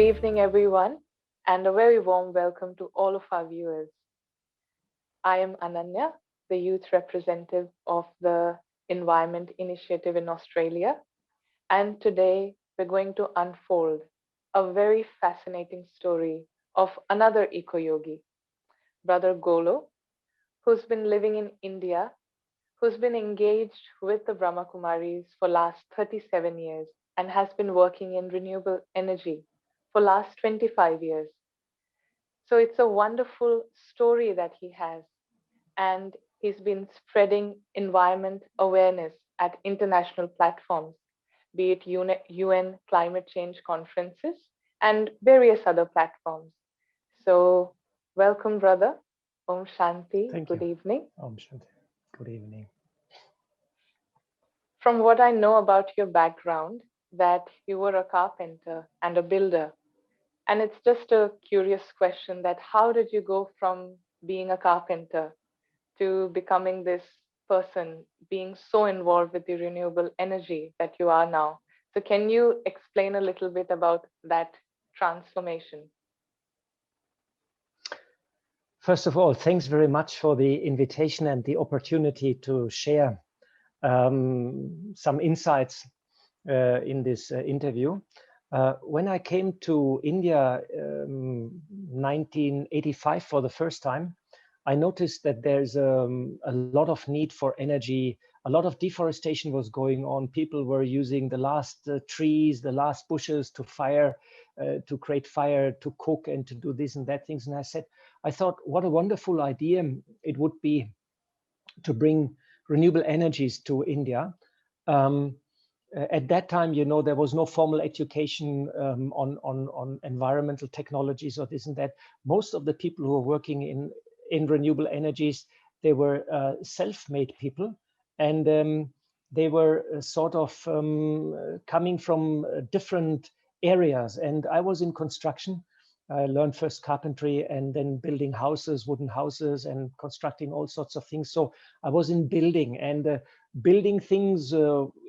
evening, everyone, and a very warm welcome to all of our viewers. I am Ananya, the youth representative of the Environment Initiative in Australia, and today we're going to unfold a very fascinating story of another eco yogi, Brother Golo, who's been living in India, who's been engaged with the Brahma Kumaris for last 37 years and has been working in renewable energy for last 25 years. So it's a wonderful story that he has, and he's been spreading environment awareness at international platforms, be it UN climate change conferences and various other platforms. So, welcome, brother. Om Shanti. Thank Good you. evening. Om Shanti. Good evening. From what I know about your background, that you were a carpenter and a builder. And it's just a curious question that how did you go from being a carpenter to becoming this person, being so involved with the renewable energy that you are now? So, can you explain a little bit about that transformation? First of all, thanks very much for the invitation and the opportunity to share some insights in this interview. When I came to India 1985 for the first time, I noticed that there's a lot of need for energy. A lot of deforestation was going on. People were using the last trees, the last bushes to fire, to create fire, to cook and to do this and that things. And I thought, what a wonderful idea it would be to bring renewable energies to India. At that time, you know, there was no formal education on environmental technologies or this and that. Most of the people who were working in renewable energies, they were self-made people, and they were sort of coming from different areas. And I was in construction. I learned first carpentry and then building houses, wooden houses, and constructing all sorts of things. So I was in building, and building things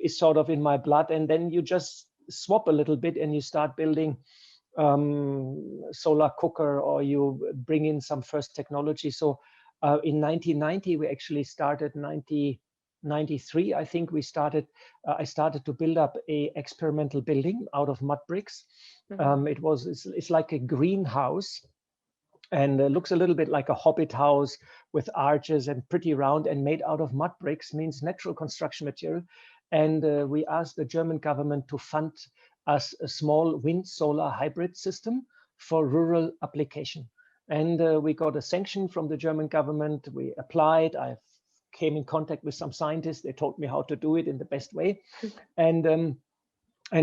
is sort of in my blood. And then you just swap a little bit and you start building solar cooker, or you bring in some first technology. So in 1990, we actually started 1993, I think we started, I started to build up a experimental building out of mud bricks. It's like a greenhouse, and looks a little bit like a hobbit house with arches and pretty round and made out of mud bricks, means natural construction material. And we asked the German government to fund us a small wind solar hybrid system for rural application. And we got a sanction from the German government. We applied. I came in contact with some scientists. They told me how to do it in the best way. And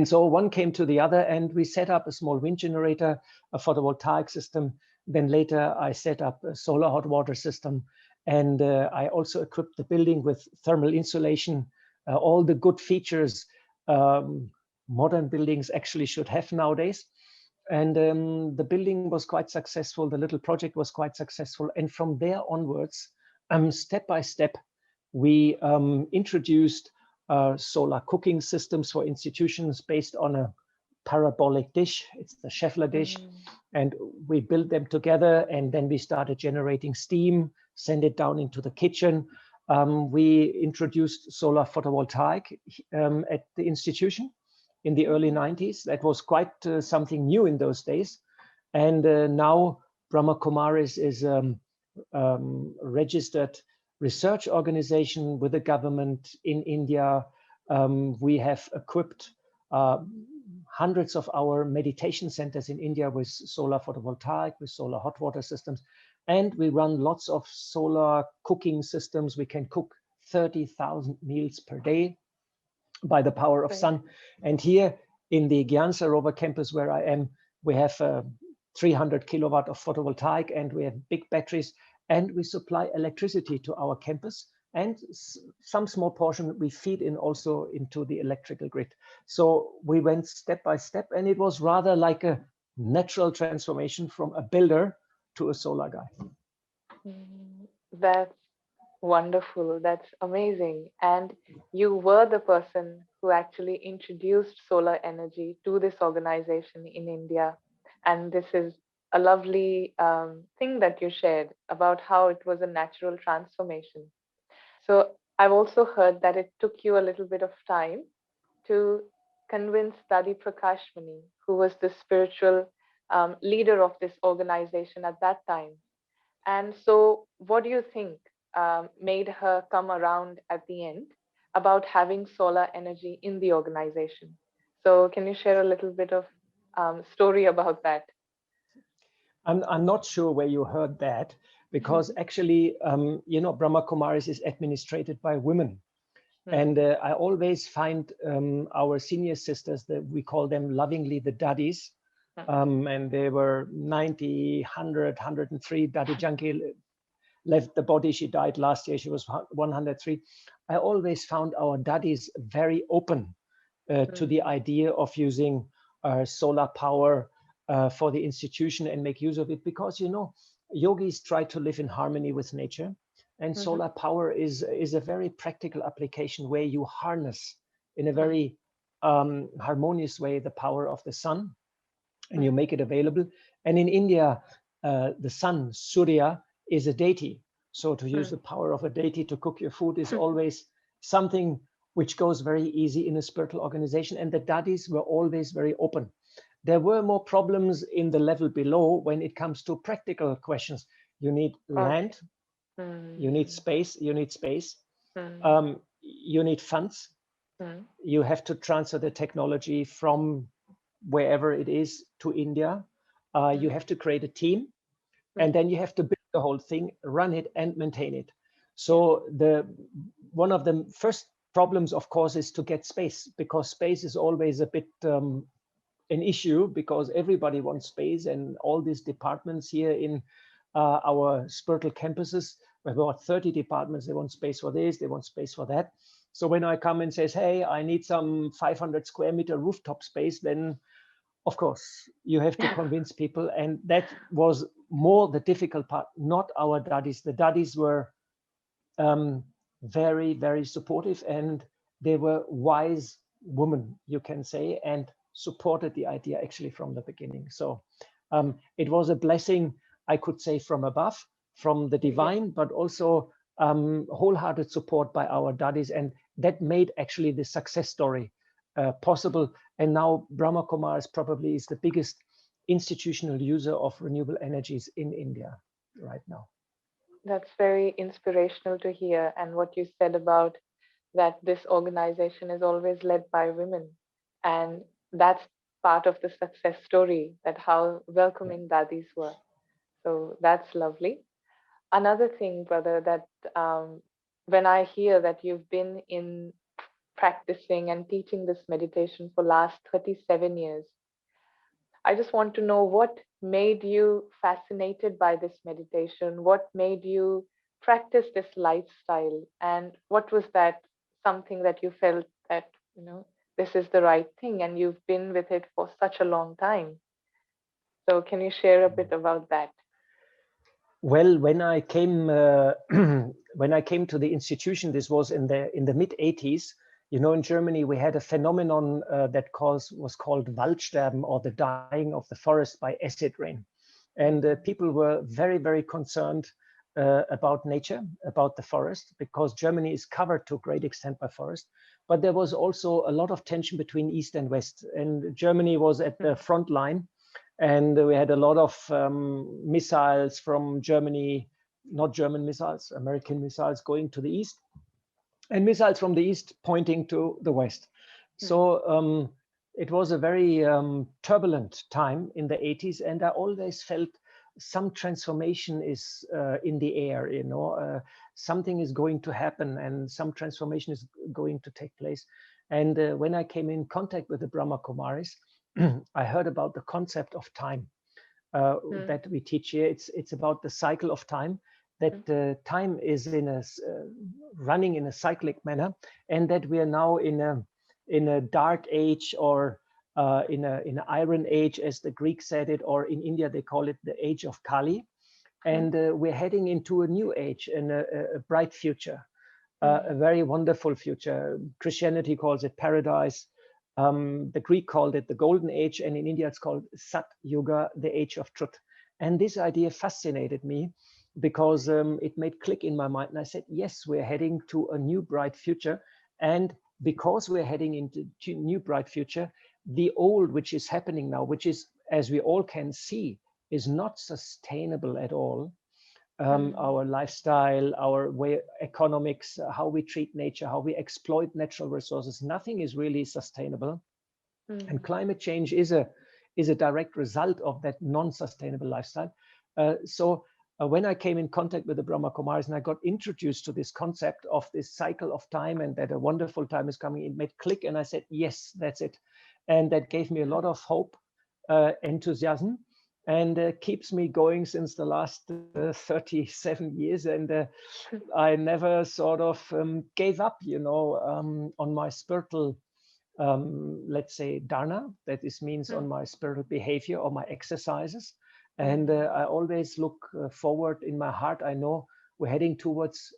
so one came to the other, and we set up a small wind generator, a photovoltaic system. Then later I set up a solar hot water system. And I also equipped the building with thermal insulation, all the good features modern buildings actually should have nowadays. And the building was quite successful. The little project was quite successful. And from there onwards, step by step, we introduced solar cooking systems for institutions based on a parabolic dish. It's the Scheffler dish. And we built them together, and then we started generating steam, send it down into the kitchen. We introduced solar photovoltaic at the institution in the early 90s. That was quite something new in those days. And now Brahma Kumaris is a registered research organization with the government in India. We have equipped hundreds of our meditation centers in India with solar photovoltaic, with solar hot water systems. And we run lots of solar cooking systems. We can cook 30,000 meals per day by the power of sun. And here in the Gyan Sarovar campus where I am, we have 300 kilowatt of photovoltaic, and we have big batteries, and we supply electricity to our campus, and some small portion we feed in also into the electrical grid. So we went step by step, and it was rather like a natural transformation from a builder to a solar guy. That's wonderful. That's amazing. And you were the person who actually introduced solar energy to this organization in India. And this is a lovely thing that you shared about how it was a natural transformation. So I've also heard that it took you a little bit of time to convince Dadi Prakashmani, who was the spiritual leader of this organization at that time. And so, what do you think made her come around at the end about having solar energy in the organization? So, can you share a little bit of story about that? I'm not sure where you heard that, because actually, Brahma Kumaris is administrated by women. And I always find our senior sisters, that we call them lovingly the daddies, and they were 90, 100, 103. Daddy Janki left the body. She died last year. She was 103. I always found our daddies very open to the idea of using solar power for the institution and make use of it, because yogis try to live in harmony with nature, and solar power is a very practical application where you harness in a very harmonious way the power of the sun, and you make it available. And in India, the sun, Surya, is a deity. So to use the power of a deity to cook your food is always something which goes very easy in a spiritual organization. And the daddies were always very open. There were more problems in the level below when it comes to practical questions. You need land, you need space, you need funds, you have to transfer the technology from wherever it is to India. You have to create a team, and then you have to build the whole thing, run it, and maintain it. So one of the first problems, of course, is to get space, because space is always a bit an issue, because everybody wants space, and all these departments here in our spiritual campuses, we have about 30 departments. They want space for this, they want space for that. So when I come and says, hey, I need some 500 square meter rooftop space, then of course you have to convince people. And that was more the difficult part, not our daddies. The daddies were very, very supportive, and they were wise women, you can say, and supported the idea actually from the beginning. So it was a blessing, I could say, from above, from the divine, but also wholehearted support by our daddies. And that made actually the success story possible. And now Brahma Kumaris probably is the biggest institutional user of renewable energies in India right now. That's very inspirational to hear. And what you said about that this organization is always led by women. And that's part of the success story, that how welcoming daddies were. So that's lovely. Another thing, brother, that when I hear that you've been in practicing and teaching this meditation for last 37 years, I just want to know what made you fascinated by this meditation, what made you practice this lifestyle, and what was that something that you felt that, this is the right thing, and you've been with it for such a long time. So can you share a bit about that? Well, when I came when I came to the institution, this was in the mid 80s. In Germany we had a phenomenon that was called Waldsterben, or the dying of the forest by acid rain, and people were very, very concerned about nature, about the forest, because Germany is covered to a great extent by forest. But there was also a lot of tension between East and West, and Germany was at the front line. And we had a lot of missiles from Germany, not German missiles, American missiles going to the east, and missiles from the east pointing to the west. So it was a very turbulent time in the 80s, and I always felt some transformation is in the air, something is going to happen, and some transformation is going to take place. And when I came in contact with the Brahma Kumaris, I heard about the concept of time that we teach here. It's about the cycle of time, that time is running in a cyclic manner, and that we are now in a dark age, or in an iron age, as the Greeks said it, or in India they call it the age of Kali. And we're heading into a new age and a bright future, a very wonderful future. Christianity calls it paradise. The Greek called it the golden age, and in India it's called Sat Yuga, the age of truth. And this idea fascinated me because it made click in my mind. And I said, yes, we're heading to a new bright future. And because we're heading into a new bright future, the old, which is happening now, which is, as we all can see, is not sustainable at all. Our lifestyle, our way, economics, how we treat nature, how we exploit natural resources, nothing is really sustainable. And climate change is a direct result of that non-sustainable lifestyle. When I came in contact with the Brahma Kumaris and I got introduced to this concept of this cycle of time and that a wonderful time is coming, it made click, and I said, yes, that's it. And that gave me a lot of hope, enthusiasm, and keeps me going since the last 37 years. And I never sort of gave up, on my spiritual, let's say, dharna, that this means on my spiritual behavior or my exercises. And I always look forward in my heart. I know we're heading towards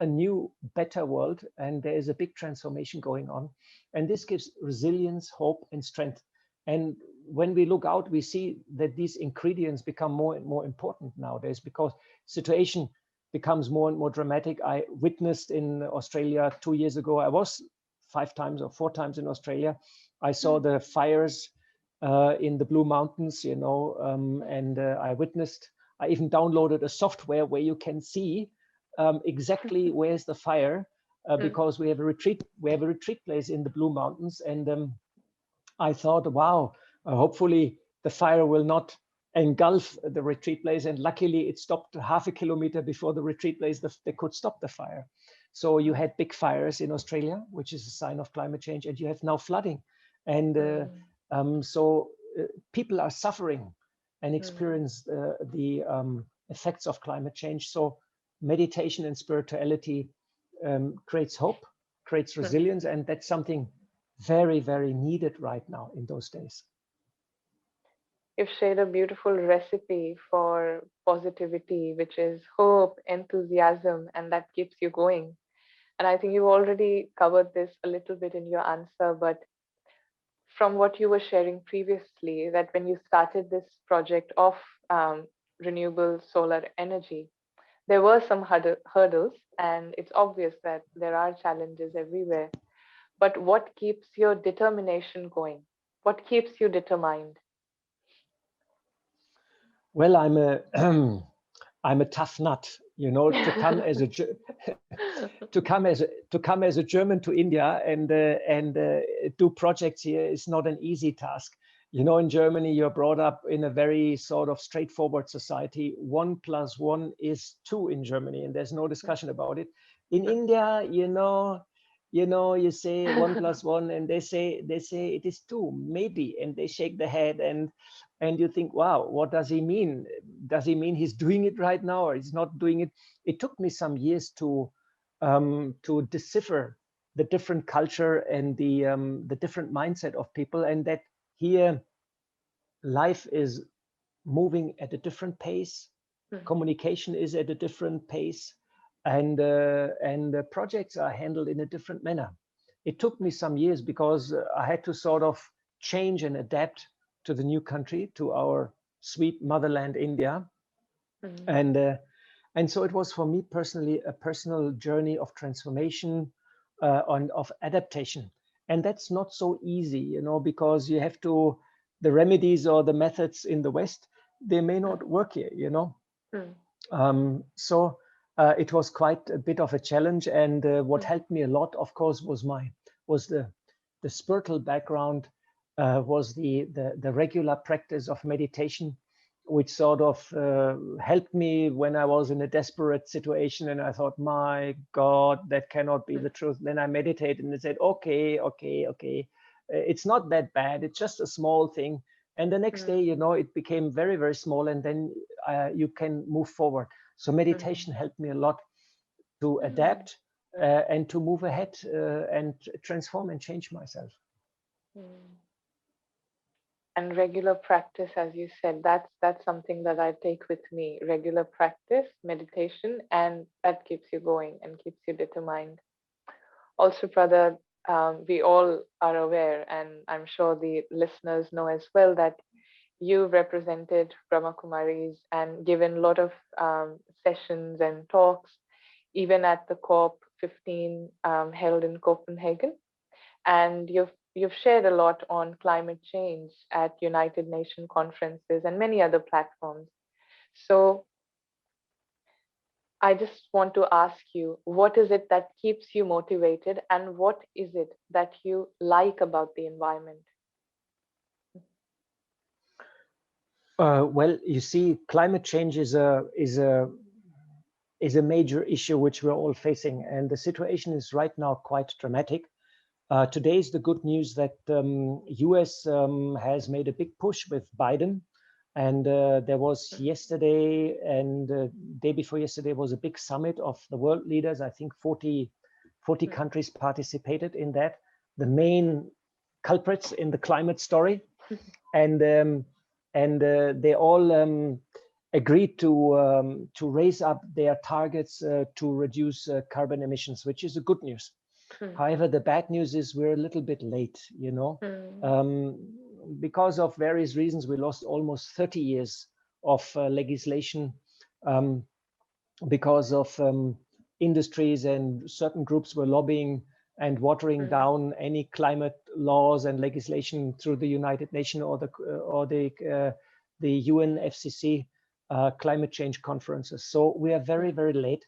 a new, better world, and there is a big transformation going on. And this gives resilience, hope, and strength. And when we look out, we see that these ingredients become more and more important nowadays because situation becomes more and more dramatic. I witnessed in Australia 2 years ago, I was 5 times or 4 times in Australia. I saw the fires in the Blue Mountains, and I witnessed, I even downloaded a software where you can see exactly where's the fire, because we have a retreat place in the Blue Mountains. And I thought, wow, hopefully the fire will not engulf the retreat place. And luckily it stopped half a kilometer before the retreat place. They could stop the fire. So you had big fires in Australia, which is a sign of climate change, and you have now flooding. And people are suffering and experience the effects of climate change. So meditation and spirituality creates hope, creates resilience, and that's something very, very needed right now in those days. You've shared a beautiful recipe for positivity, which is hope, enthusiasm, and that keeps you going. And I think you've already covered this a little bit in your answer, but from what you were sharing previously, that when you started this project of renewable solar energy, there were some hurdles, and it's obvious that there are challenges everywhere. But what keeps your determination going? What keeps you determined? Well, I'm a I'm a tough nut, to come as a to come as a German to India and do projects here is not an easy task. In Germany, you're brought up in a very sort of straightforward society. 1 + 1 is 2 in Germany, and there's no discussion about it. In India, you say 1 + 1, and they say it is 2, maybe, and they shake their head, and you think, wow, what does he mean? Does he mean he's doing it right now, or he's not doing it? It took me some years to decipher the different culture and the different mindset of people, and that here life is moving at a different pace, communication is at a different pace, and projects are handled in a different manner. It took me some years because I had to sort of change and adapt to the new country, to our sweet motherland, India. And so it was for me personally a personal journey of transformation, of adaptation. And that's not so easy, because you have to, the remedies or the methods in the West, they may not work here, So it was quite a bit of a challenge. And what helped me a lot, of course, was the spiritual background, was the regular practice of meditation, which sort of helped me when I was in a desperate situation and I thought, my God, that cannot be the truth. Then I meditated and said, okay, it's not that bad. It's just a small thing. And the next day, it became very, very small, and then you can move forward. So meditation helped me a lot to adapt and to move ahead and transform and change myself. And regular practice, as you said, that's something that I take with me. Regular practice, meditation, and that keeps you going and keeps you determined. Also, brother, we all are aware, and I'm sure the listeners know as well, that you represented Brahma Kumaris and given a lot of sessions and talks, even at the COP15 held in Copenhagen. And you've shared a lot on climate change at United Nations conferences and many other platforms. So I just want to ask you, what is it that keeps you motivated, and what is it that you like about the environment? Well, you see, climate change is a major issue which we're all facing, and the situation is right now quite dramatic. Today is the good news that US has made a big push with Biden, and there was yesterday and day before yesterday was a big summit of the world leaders. I think 40 countries participated in that. The main culprits in the climate story, and they all agreed to raise up their targets to reduce carbon emissions, which is a good news. However, the bad news is we're a little bit late, you know. Because of various reasons, we lost almost 30 years of legislation because of industries and certain groups were lobbying and watering down any climate laws and legislation through the United Nations or the UNFCCC climate change conferences. So we are very, very late,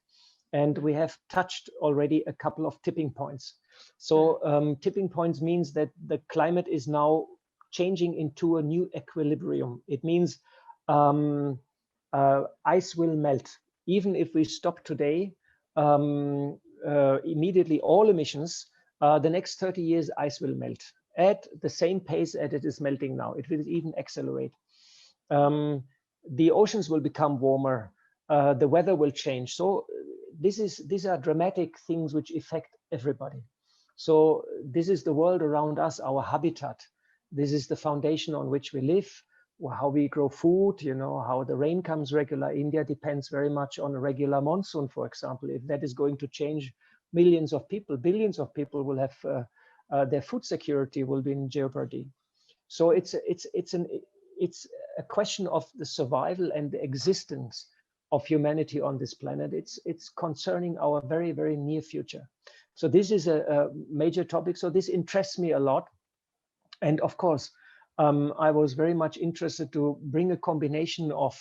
and we have touched already a couple of tipping points. So tipping points means that the climate is now changing into a new equilibrium. It means ice will melt. Even if we stop today, immediately all emissions, the next 30 years, ice will melt at the same pace as it is melting now. It will even accelerate. The oceans will become warmer. The weather will change. So these are dramatic things which affect everybody. So this is the world around us, our habitat. This is the foundation on which we live, how we grow food, you know, how the rain comes regular. India depends very much on a regular monsoon, for example. If that is going to change, millions of people, billions of people will have their food security will be in jeopardy. So it's a question of the survival and the existence of humanity on this planet. It's concerning our very, very near future. So this is a major topic. So this interests me a lot. And of course, I was very much interested to bring a combination of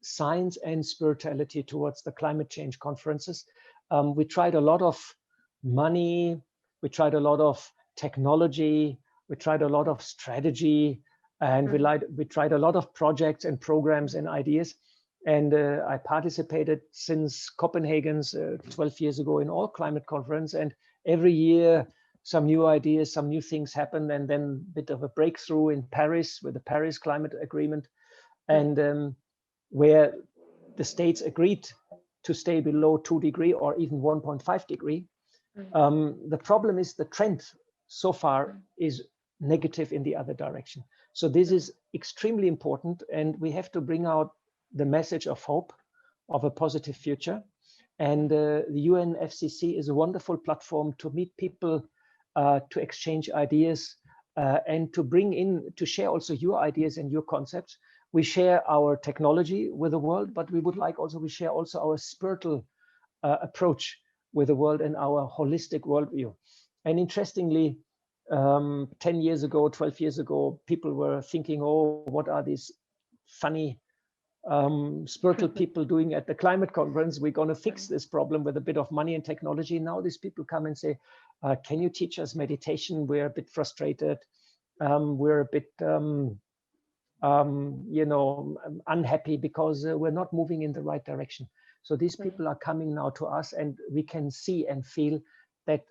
science and spirituality towards the climate change conferences. We tried a lot of money, we tried a lot of technology, we tried a lot of strategy, and we tried a lot of projects and programs and ideas. And I participated since Copenhagen's 12 years ago in all climate conference, and every year some new ideas, some new things happened, and then a bit of a breakthrough in Paris with the Paris Climate Agreement, and where the states agreed to stay below 2 degrees or even 1.5 degree. The problem is the trend so far is negative in the other direction. So this is extremely important, and we have to bring out the message of hope, of a positive future. And the UNFCCC is a wonderful platform to meet people, to exchange ideas, and to bring in, to share also your ideas and your concepts. We share our technology with the world, but we would like also, we share also our spiritual approach with the world and our holistic worldview. And interestingly, 10 years ago, 12 years ago, people were thinking, oh, what are these funny spiritual people doing at the climate conference? We're going to fix this problem with a bit of money and technology. Now these people come and say, can you teach us meditation? We're a bit frustrated. We're a bit, you know, unhappy because we're not moving in the right direction. So these people are coming now to us, and we can see and feel that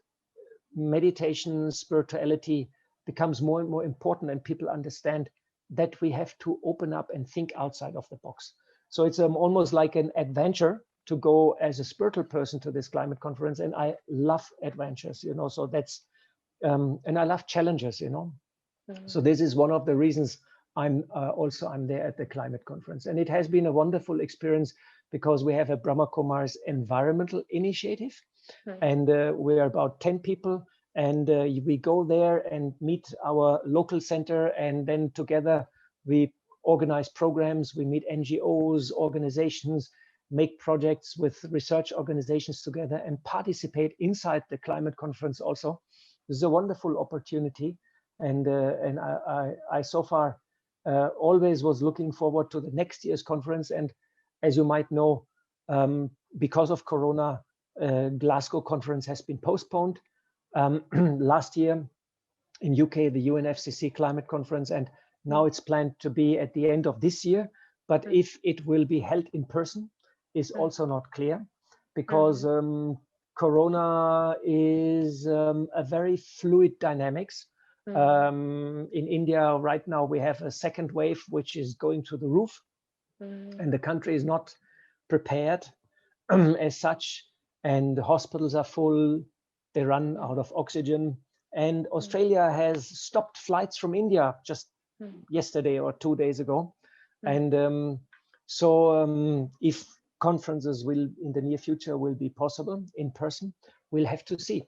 meditation, spirituality becomes more and more important, and people understand that we have to open up and think outside of the box. So it's almost like an adventure to go as a spiritual person to this climate conference. And I love adventures, you know, so that's, and I love challenges, you know. So this is one of the reasons I'm there at the climate conference. And it has been a wonderful experience because we have a Brahma Kumaris Environmental Initiative, and we are about 10 people, and we go there and meet our local center, and then together we organize programs, we meet NGOs, organizations, make projects with research organizations together, and participate inside the climate conference also. This is a wonderful opportunity, and I so far always was looking forward to the next year's conference. And as you might know, because of Corona, Glasgow conference has been postponed. Last year in UK, the UNFCCC climate conference, and now it's planned to be at the end of this year. But if it will be held in person is also not clear, because Corona is a very fluid dynamics. In India right now, we have a second wave, which is going to the roof, and the country is not prepared as such, and the hospitals are full, they run out of oxygen. And Australia has stopped flights from India just yesterday or 2 days ago. And so if conferences will in the near future will be possible in person, we'll have to see,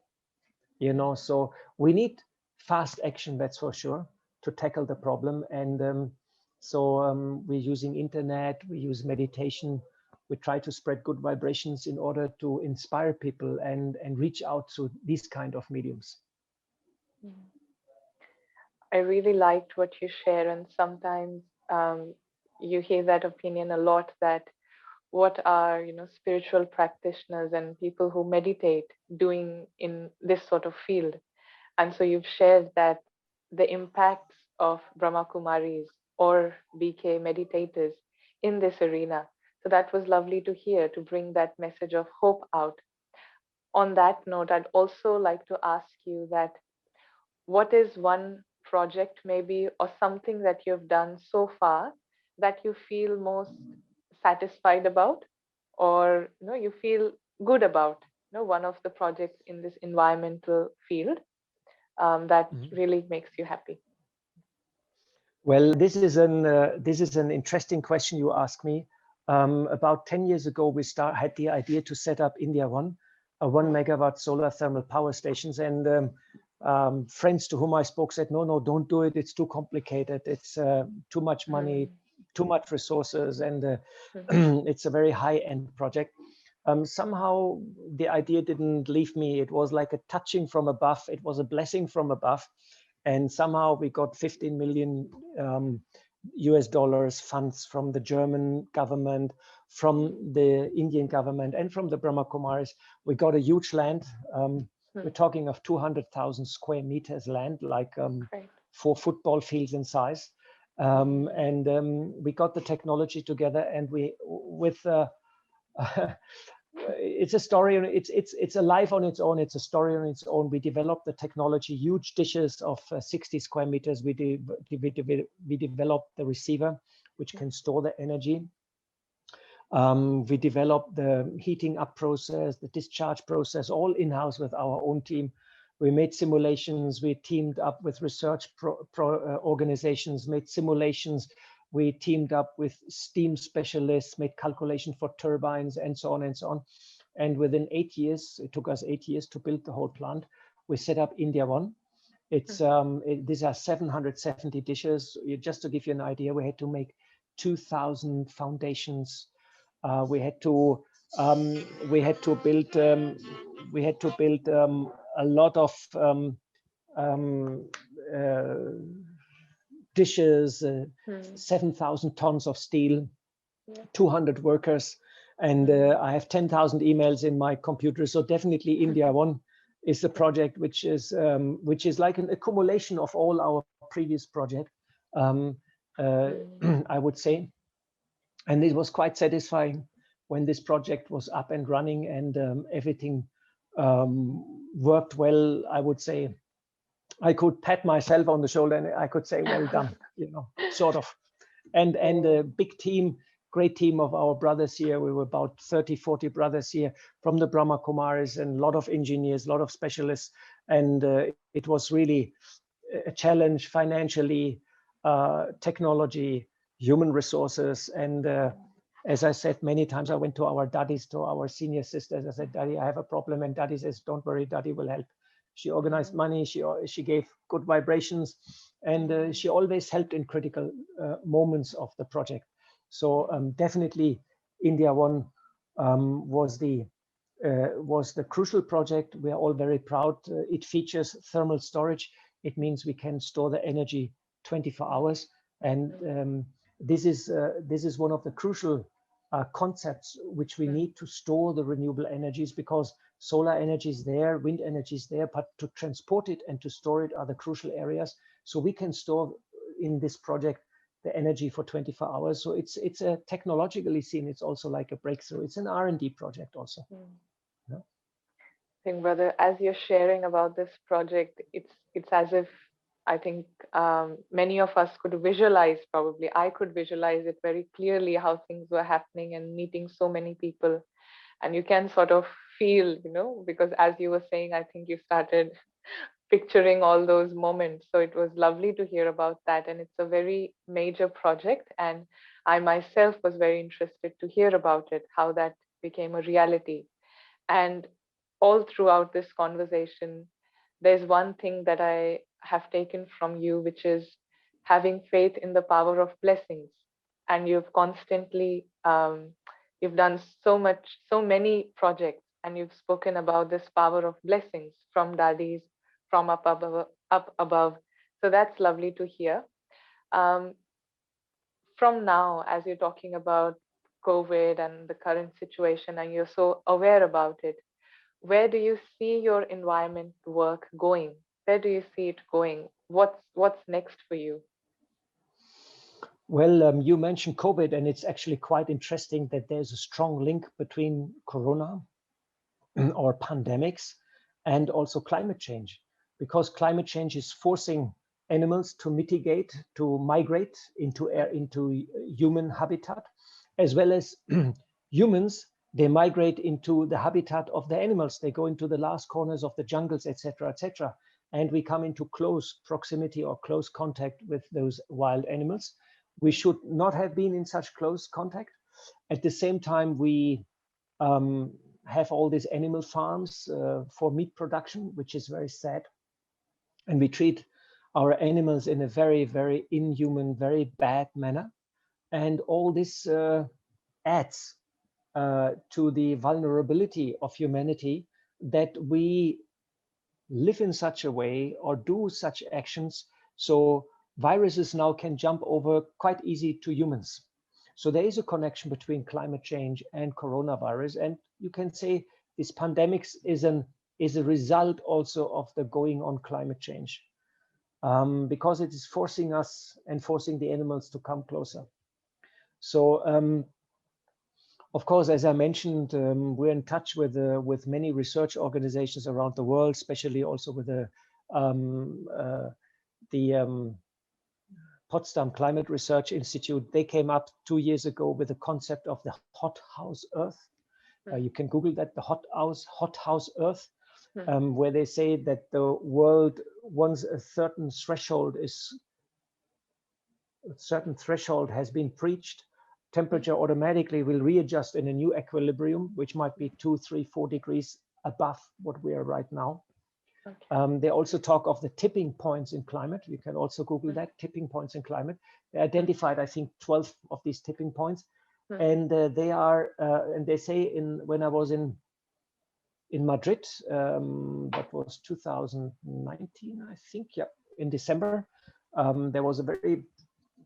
you know. So we need fast action, that's for sure, to tackle the problem. And so we're using internet, we use meditation, we try to spread good vibrations in order to inspire people and reach out to these kind of mediums. I really liked what you share, and sometimes you hear that opinion a lot, that what are, you know, spiritual practitioners and people who meditate doing in this sort of field. And so you've shared that the impacts of Brahma Kumaris or BK meditators in this arena. So that was lovely to hear, to bring that message of hope out. On that note, I'd also like to ask you that what is one project maybe or something that you've done so far that you feel most satisfied about, or you know, you feel good about, you know, one of the projects in this environmental field that really makes you happy? Well, this is an interesting question you ask me. About 10 years ago, we had the idea to set up India One, a 1 megawatt solar thermal power stations, and friends to whom I spoke said, no, don't do it. It's too complicated. It's too much money, too much resources, and it's a very high-end project. Somehow the idea didn't leave me. It was like a touching from above. It was a blessing from above. And somehow we got 15 million US dollars funds from the German government, from the Indian government, and from the Brahma Kumaris. We got a huge land. We're talking of 200,000 square meters land, like 4 football fields in size. And we got the technology together, and we, with it's a story. It's a life on its own. It's a story on its own. We developed the technology, huge dishes of 60 square meters. We developed the receiver, which can store the energy. We developed the heating up process, the discharge process, all in-house with our own team. We made simulations. We teamed up with research organizations, made simulations. We teamed up with steam specialists, made calculation for turbines, and so on and so on. And within 8 years, it took us 8 years to build the whole plant. We set up India One. It's these are 770 dishes. Just to give you an idea, we had to make 2,000 foundations. We had to build a lot of dishes, 7,000 tons of steel, 200 workers, and I have 10,000 emails in my computer. So definitely India One is a project which is like an accumulation of all our previous projects, I would say. And it was quite satisfying when this project was up and running, and everything worked well. I would say I could pat myself on the shoulder and I could say, well done, you know, sort of. And a big team, great team of our brothers here. We were about 30, 40 brothers here from the Brahma Kumaris, and a lot of engineers, a lot of specialists. And it was really a challenge financially, technology, human resources. And as I said many times, I went to our daddies, to our senior sisters. I said, Daddy, I have a problem. And Daddy says, don't worry, Daddy will help. She organized money, she gave good vibrations, and she always helped in critical moments of the project. So definitely India One was the crucial project. We are all very proud. It features thermal storage. It means we can store the energy 24 hours. And this is one of the crucial concepts which we need to store the renewable energies, because solar energy is there, wind energy is there, but to transport it and to store it are the crucial areas. So we can store in this project the energy for 24 hours. So it's a technologically seen, it's also like a breakthrough. It's an R&D project also. Yeah. I think, brother, as you're sharing about this project, it's as if I think many of us could visualize, probably I could visualize it very clearly, how things were happening and meeting so many people. And you can sort of feel, because as you were saying, I think you started picturing all those moments. So it was lovely to hear about that. And it's a very major project. And I myself was very interested to hear about it, how that became a reality. And all throughout this conversation, there's one thing that I have taken from you, which is having faith in the power of blessings. And you've constantly, you've done so many projects, and you've spoken about this power of blessings from daddies, from up above. So that's lovely to hear. Um, from now, as you're talking about COVID and the current situation, and you're so aware about it, where do you see your environment work going? Where do you see it going? What's next for you? Well, you mentioned COVID, and it's actually quite interesting that there's a strong link between Corona or pandemics and also climate change, because climate change is forcing animals to mitigate, to migrate into human habitat, as well as humans. They migrate into the habitat of the animals. They go into the last corners of the jungles, etc., etc. And we come into close proximity or close contact with those wild animals. We should not have been in such close contact. At the same time, we have all these animal farms for meat production, which is very sad. And we treat our animals in a very, very inhuman, very bad manner. And all this adds to the vulnerability of humanity, that we live in such a way or do such actions. So viruses now can jump over quite easy to humans. So there is a connection between climate change and coronavirus. And you can say this pandemic is a result also of the going on climate change, because it is forcing us and forcing the animals to come closer. So of course, as I mentioned, we're in touch with many research organizations around the world, especially also with the Potsdam Climate Research Institute. They came up 2 years ago with the concept of the hothouse Earth. You can Google that, the hothouse Earth, where they say that the world, once a certain threshold has been breached, temperature automatically will readjust in a new equilibrium, which might be 2, 3, 4 degrees above what we are right now. Okay. They also talk of the tipping points in climate. You can also Google that, tipping points in climate. They identified, I think, 12 of these tipping points. And they are, and they say, when I was in Madrid, that was 2019, I think, yeah, in December, there was a very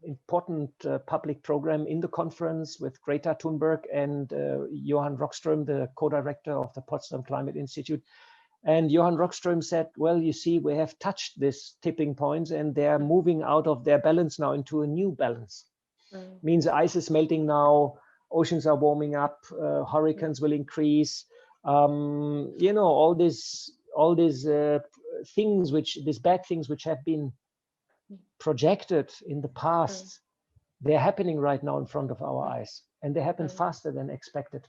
important public program in the conference with Greta Thunberg and Johan Rockström, the co-director of the Potsdam Climate Institute. And Johan Rockström said, well, you see, we have touched this tipping points and they're moving out of their balance now into a new balance. Means ice is melting now, oceans are warming up, hurricanes will increase. All these things, these bad things which have been projected in the past, they're happening right now in front of our eyes, and they happen faster than expected.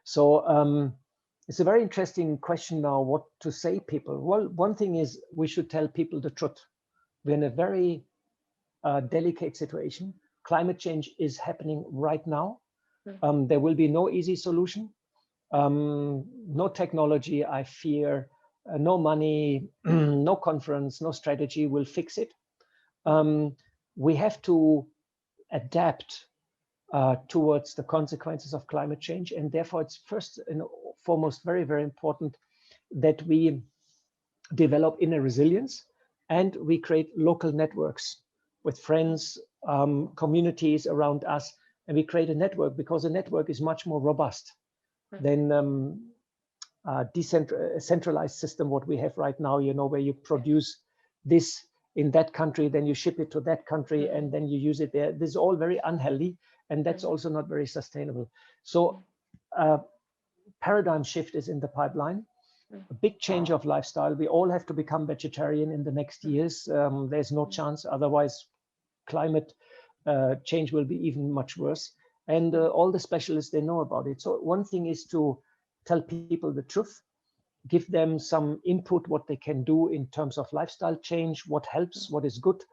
So it's a very interesting question now, what to say people. Well, one thing is we should tell people the truth. We're in a very delicate situation. Climate change is happening right now. There will be no easy solution. No technology, I fear, no money, no conference, no strategy will fix it. We have to adapt towards the consequences of climate change. And therefore, it's first and foremost very, very important that we develop inner resilience and we create local networks with friends, communities around us. And we create a network because a network is much more robust than a centralized system, what we have right now, you know, where you produce this in that country, then you ship it to that country, and then you use it there. This is all very unhealthy, and that's also not very sustainable. So paradigm shift is in the pipeline. A big change of lifestyle. We all have to become vegetarian in the next years. There's no chance, otherwise climate change will be even much worse. And all the specialists, they know about it. So one thing is to tell people the truth, give them some input, what they can do in terms of lifestyle change, what helps, what is good,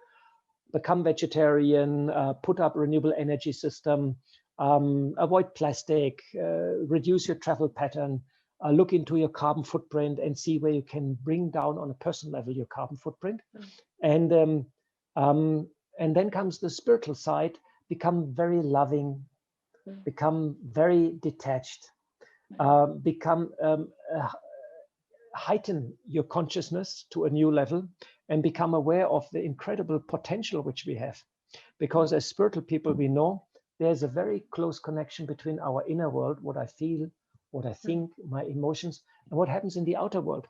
become vegetarian, put up renewable energy system, avoid plastic, reduce your travel pattern, look into your carbon footprint and see where you can bring down on a personal level your carbon footprint. And then comes the spiritual side, become very loving, become very detached, heighten your consciousness to a new level and become aware of the incredible potential which we have. Because as spiritual people, we know there's a very close connection between our inner world, what I feel, what I think, my emotions, and what happens in the outer world.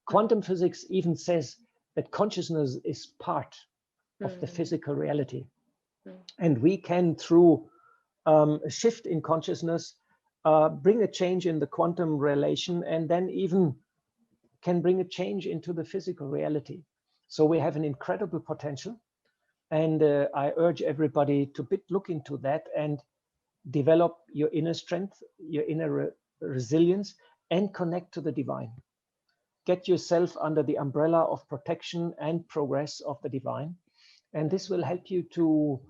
Quantum physics even says that consciousness is part of the physical reality. And we can, through a shift in consciousness, bring a change in the quantum relation, and then even can bring a change into the physical reality. So we have an incredible potential. And I urge everybody to look into that and develop your inner strength, your inner resilience, and connect to the divine. Get yourself under the umbrella of protection and progress of the divine. And this will help you to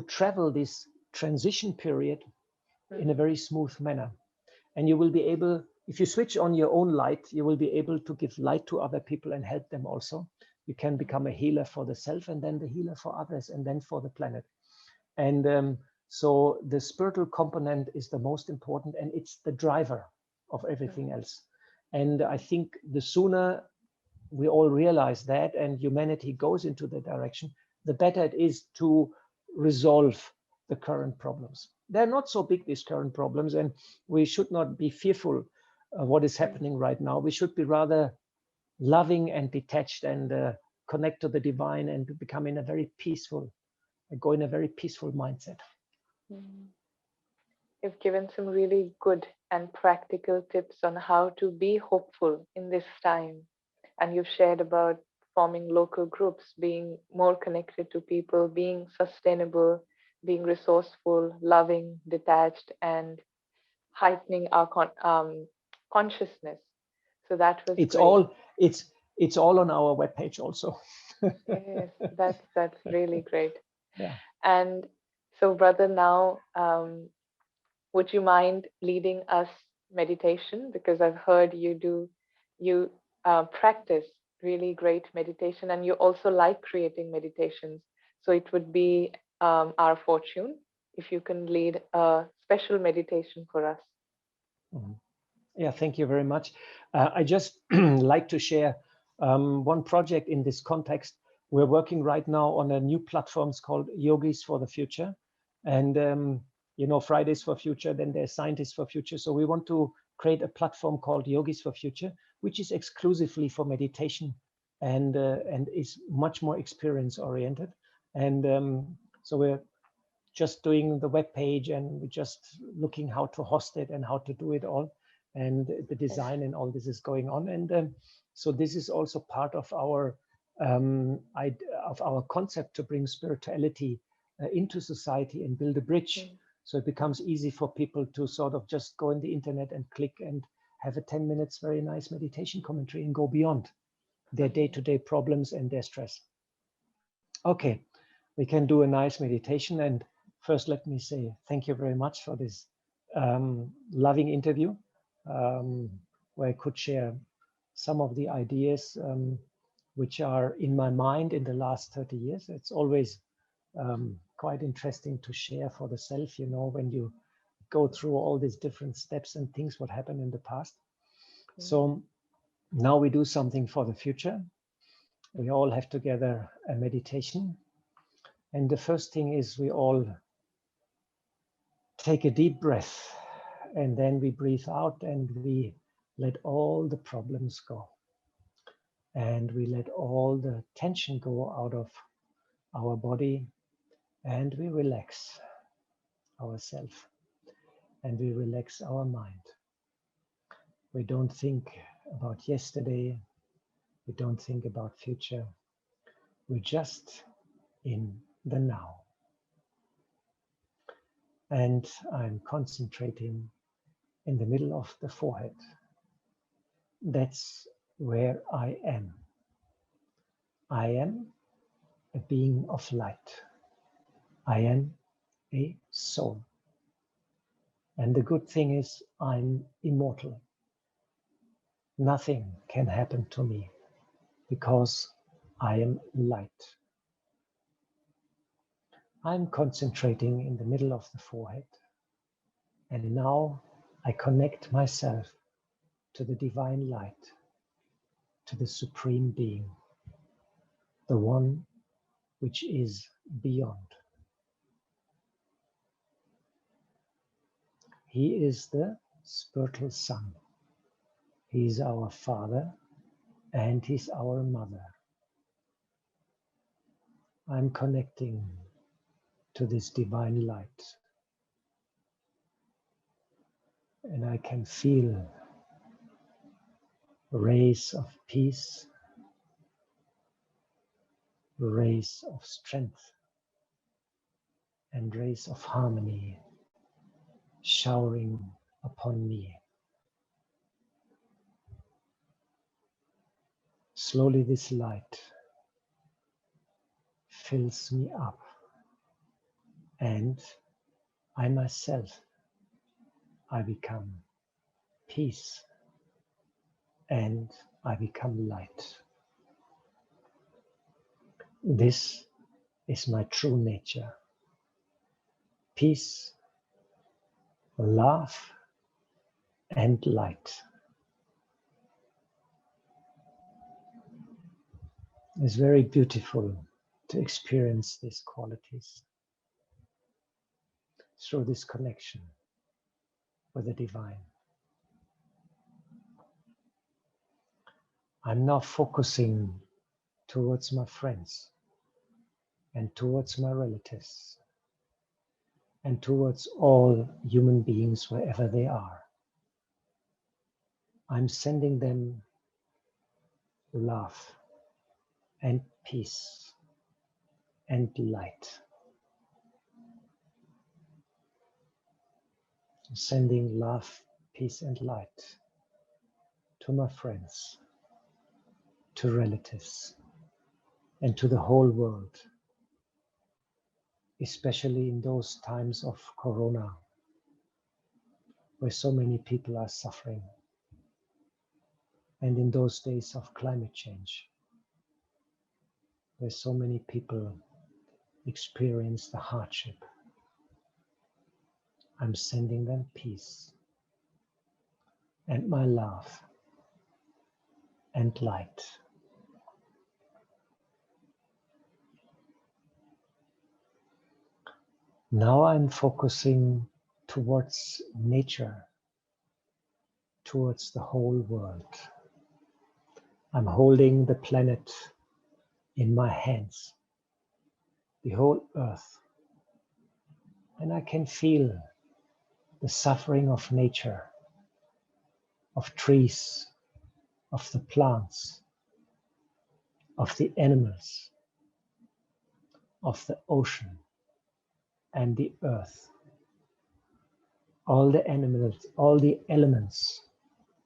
travel this transition period in a very smooth manner. And you will be able, if you switch on your own light, you will be able to give light to other people and help them also. You can become a healer for the self, and then the healer for others, and then for the planet. And so the spiritual component is the most important, and it's the driver of everything else. And I think the sooner we all realize that and humanity goes into the direction, the better it is to resolve the current problems. They're not so big, these current problems, and we should not be fearful of what is happening right now. We should be rather loving and detached and connect to the divine and to become in a very peaceful, go in a very peaceful mindset. You've given some really good and practical tips on how to be hopeful in this time. And you've shared about forming local groups, being more connected to people, being sustainable, being resourceful, loving, detached, and heightening our consciousness. So that was great. It's all on our webpage also. Yes, that's really great. Yeah. And so, brother, now would you mind leading us meditation? Because I've heard you practice really great meditation, and you also like creating meditations. So it would be our fortune if you can lead a special meditation for us. Yeah, thank you very much. I just like to share one project in this context. We're working right now on a new platform called Yogis for the Future. And, you know, Fridays for Future, then there's Scientists for Future. So we want to create a platform called Yogis for Future, which is exclusively for meditation and is much more experience oriented. And so we're just doing the web page, and we're just looking how to host it and how to do it all. And the design and all this is going on. And so this is also part of our concept to bring spirituality into society and build a bridge. So it becomes easy for people to sort of just go on the internet and click and have a 10 minutes very nice meditation commentary and go beyond their day-to-day problems and their stress. Okay, we can do a nice meditation. And first, let me say thank you very much for this loving interview. where I could share some of the ideas which are in my mind in the last 30 years. It's always quite interesting to share for the self, when you go through all these different steps and things what happened in the past. So now we do something for the future. We all have together a meditation. And the first thing is we all take a deep breath, and then we breathe out and we let all the problems go. And we let all the tension go out of our body, and we relax ourselves and we relax our mind. We don't think about yesterday. We don't think about future. We're just in the now. And I'm concentrating in the middle of the forehead. That's where I am. I am a being of light. I am a soul. And the good thing is I'm immortal. Nothing can happen to me because I am light. I'm concentrating in the middle of the forehead. And now I connect myself to the divine light, to the supreme being, the one which is beyond. He is the spiritual sun. He is our father and he's our mother. I'm connecting to this divine light. And I can feel rays of peace, rays of strength, and rays of harmony showering upon me. Slowly this light fills me up, and I myself, I become peace, and I become light. This is my true nature. Peace, love, and light. It's very beautiful to experience these qualities through this connection with the divine. I'm now focusing towards my friends and towards my relatives and towards all human beings wherever they are. I'm sending them love and peace and light. I'm sending love, peace and light to my friends, to relatives, and to the whole world, especially in those times of Corona, where so many people are suffering, and in those days of climate change, where so many people experience the hardship. I'm sending them peace and my love and light. Now I'm focusing towards nature, towards the whole world. I'm holding the planet in my hands, the whole earth, and I can feel the suffering of nature, of trees, of the plants, of the animals, of the ocean and the earth. All the animals, all the elements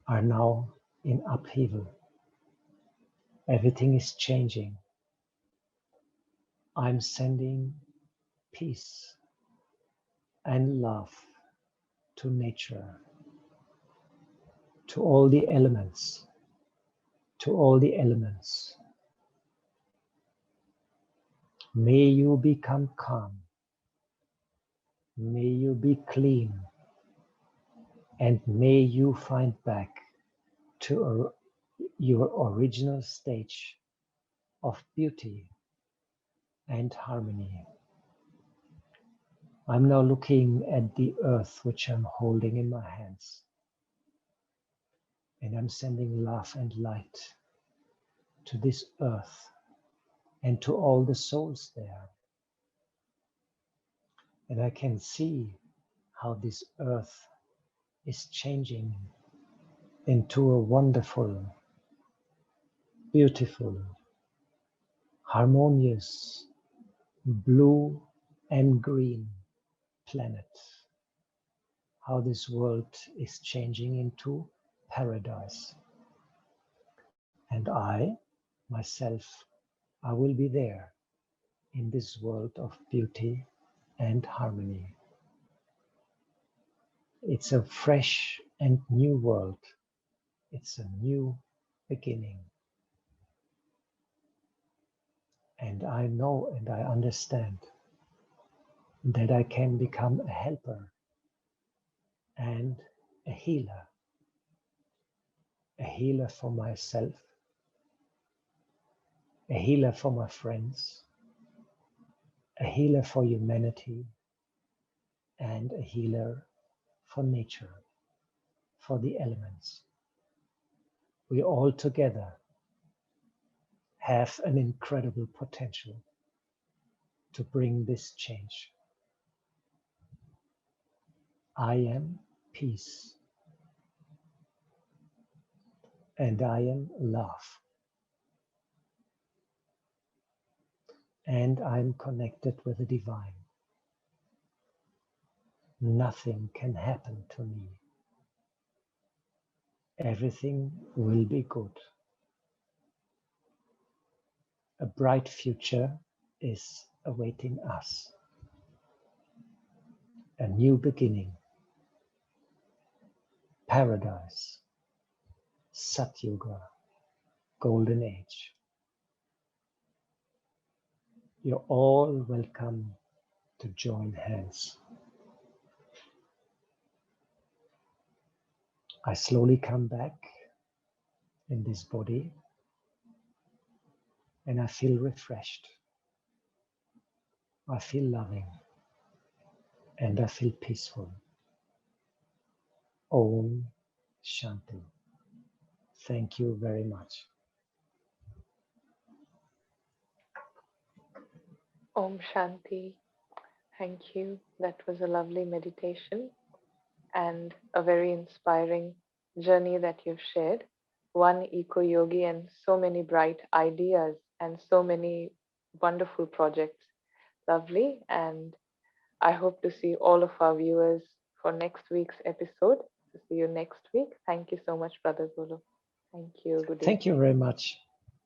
are now in upheaval. Everything is changing. I'm sending peace and love to nature, to all the elements, to all the elements. May you become calm. May you be clean. And may you find back to your original stage of beauty and harmony. I'm now looking at the earth which I'm holding in my hands. And I'm sending love and light to this earth and to all the souls there. And I can see how this earth is changing into a wonderful, beautiful, harmonious, blue and green planet. How this world is changing into paradise. And I, myself, I will be there in this world of beauty and harmony. It's a fresh and new world. It's a new beginning. And I know and I understand that I can become a helper and a healer for myself, a healer for my friends, a healer for humanity, and a healer for nature, for the elements. We all together have an incredible potential to bring this change. I am peace, and I am love, and I'm connected with the divine. Nothing can happen to me. Everything will be good. A bright future is awaiting us. A new beginning. Paradise. Satyuga. Golden Age. You're all welcome to join hands. I slowly come back in this body and I feel refreshed. I feel loving and I feel peaceful. Om Shanti. Thank you very much. Om Shanti. Thank you. That was a lovely meditation and a very inspiring journey that you've shared. One eco-yogi and so many bright ideas and so many wonderful projects. Lovely. And I hope to see all of our viewers for next week's episode. To see you next week. Thank you so much, Brother Golo. Thank you. Good evening. Thank you very much.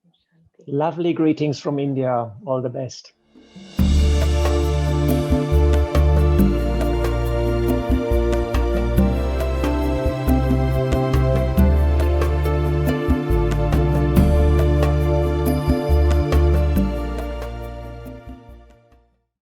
Shanti. Lovely greetings from India. All the best.